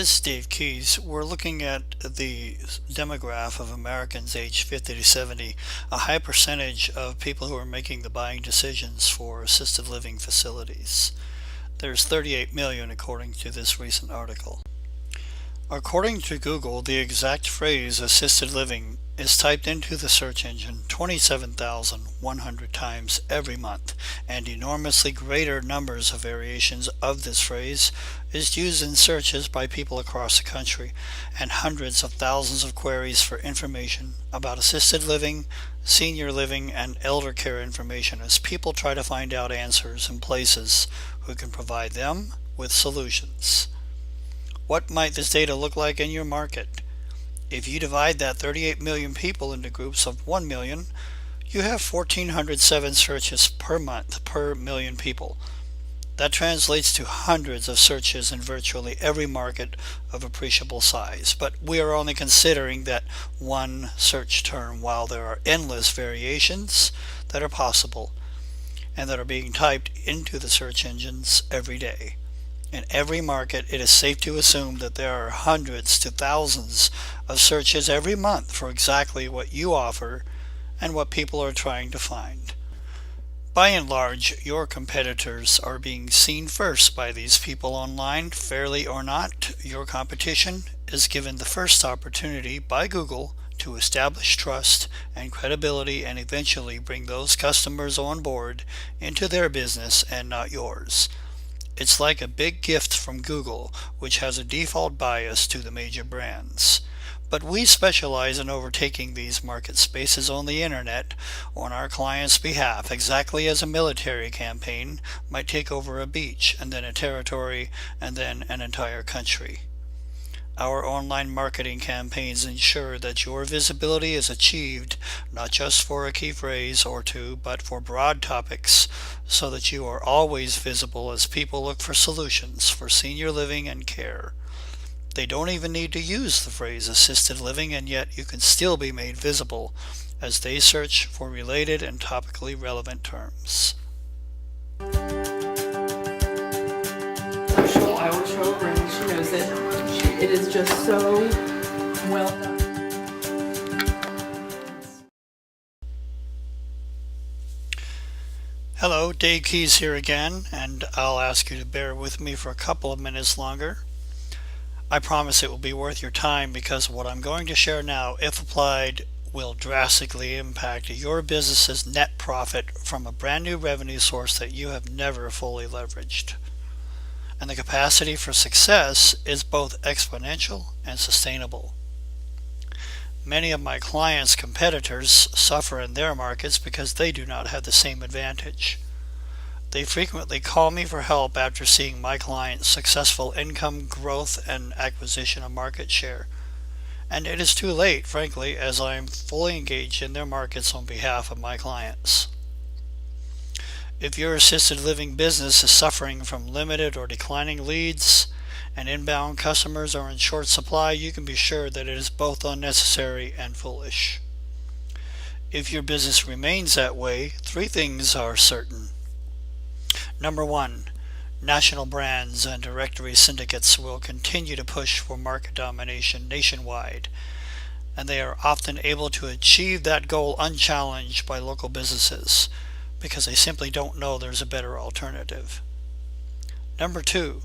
This is Dave Keys. We're looking at the demographic of Americans aged 50 to 70, a high percentage of people who are making the buying decisions for assisted living facilities. There's 38 million according to this recent article. According to Google, the exact phrase assisted living is typed into the search engine 27,100 times every month, and enormously greater numbers of variations of this phrase is used in searches by people across the country, and hundreds of thousands of queries for information about assisted living, senior living, and elder care information as people try to find out answers in places who can provide them with solutions. What might this data look like in your market? If you divide that 38 million people into groups of 1 million, you have 1,407 searches per month per million people. That translates to hundreds of searches in virtually every market of appreciable size, but we are only considering that one search term while there are endless variations that are possible and that are being typed into the search engines every day. In every market, it is safe to assume that there are hundreds to thousands of searches every month for exactly what you offer and what people are trying to find. By and large, your competitors are being seen first by these people online. Fairly or not, your competition is given the first opportunity by Google to establish trust and credibility and eventually bring those customers on board into their business and not yours. It's like a big gift from Google, which has a default bias to the major brands. But we specialize in overtaking these market spaces on the internet on our clients' behalf, exactly as a military campaign might take over a beach, and then a territory, and then an entire country. Our online marketing campaigns ensure that your visibility is achieved not just for a key phrase or two, but for broad topics, so that you are always visible as people look for solutions for senior living and care. They don't even need to use the phrase assisted living, and yet you can still be made visible as they search for related and topically relevant terms. I will show her and she knows it. It is just so well done. Hello, Dave Keys here again, and I'll ask you to bear with me for a couple of minutes longer. I promise it will be worth your time because what I'm going to share now, if applied, will drastically impact your business's net profit from a brand new revenue source that you have never fully leveraged. And the capacity for success is both exponential and sustainable. Many of my clients' competitors suffer in their markets because they do not have the same advantage. They frequently call me for help after seeing my clients' successful income growth and acquisition of market share. And it is too late, frankly, as I am fully engaged in their markets on behalf of my clients. If your assisted living business is suffering from limited or declining leads and inbound customers are in short supply, you can be sure that it is both unnecessary and foolish. If your business remains that way, three things are certain. Number one, national brands and directory syndicates will continue to push for market domination nationwide, and they are often able to achieve that goal unchallenged by local businesses, because they simply don't know there's a better alternative. Number two,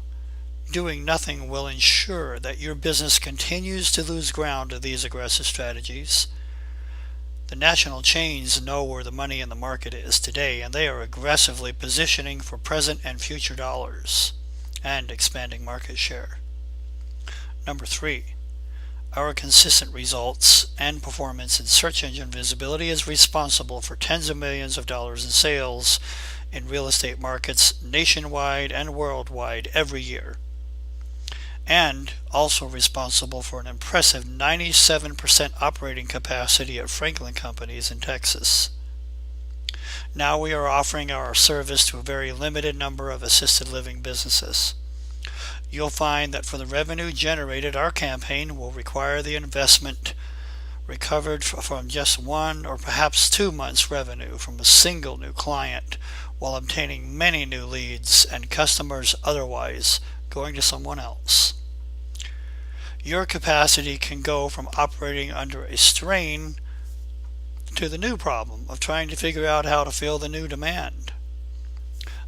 doing nothing will ensure that your business continues to lose ground to these aggressive strategies. The national chains know where the money in the market is today, and they are aggressively positioning for present and future dollars and expanding market share. Number three, our consistent results and performance in search engine visibility is responsible for tens of millions of dollars in sales in real estate markets nationwide and worldwide every year, and also responsible for an impressive 97% operating capacity at Franklin companies in Texas. Now we are offering our service to a very limited number of assisted living businesses. You'll find that for the revenue generated, our campaign will require the investment recovered from just 1 or perhaps 2 months' revenue from a single new client, while obtaining many new leads and customers otherwise going to someone else. your capacity can go from operating under a strain to the new problem of trying to figure out how to fill the new demand.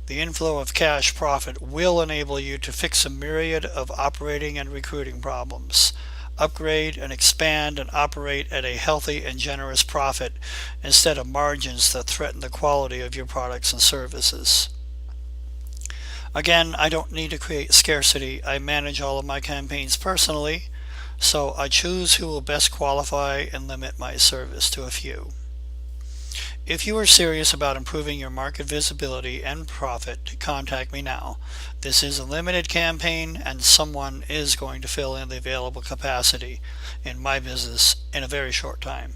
The inflow of cash profit will enable you to fix a myriad of operating and recruiting problems, upgrade and expand and operate at a healthy and generous profit instead of margins that threaten the quality of your products and services. Again, I don't need to create scarcity. I manage all of my campaigns personally, so I choose who will best qualify and limit my service to a few. If you are serious about improving your market visibility and profit, contact me now. This is a limited campaign and someone is going to fill in the available capacity in my business in a very short time.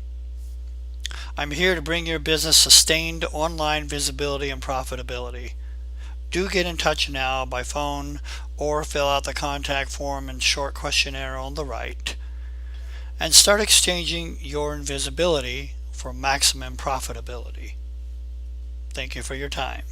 I'm here to bring your business sustained online visibility and profitability. Do get in touch now by phone or fill out the contact form and short questionnaire on the right, and start exchanging your invisibility for maximum profitability. Thank you for your time.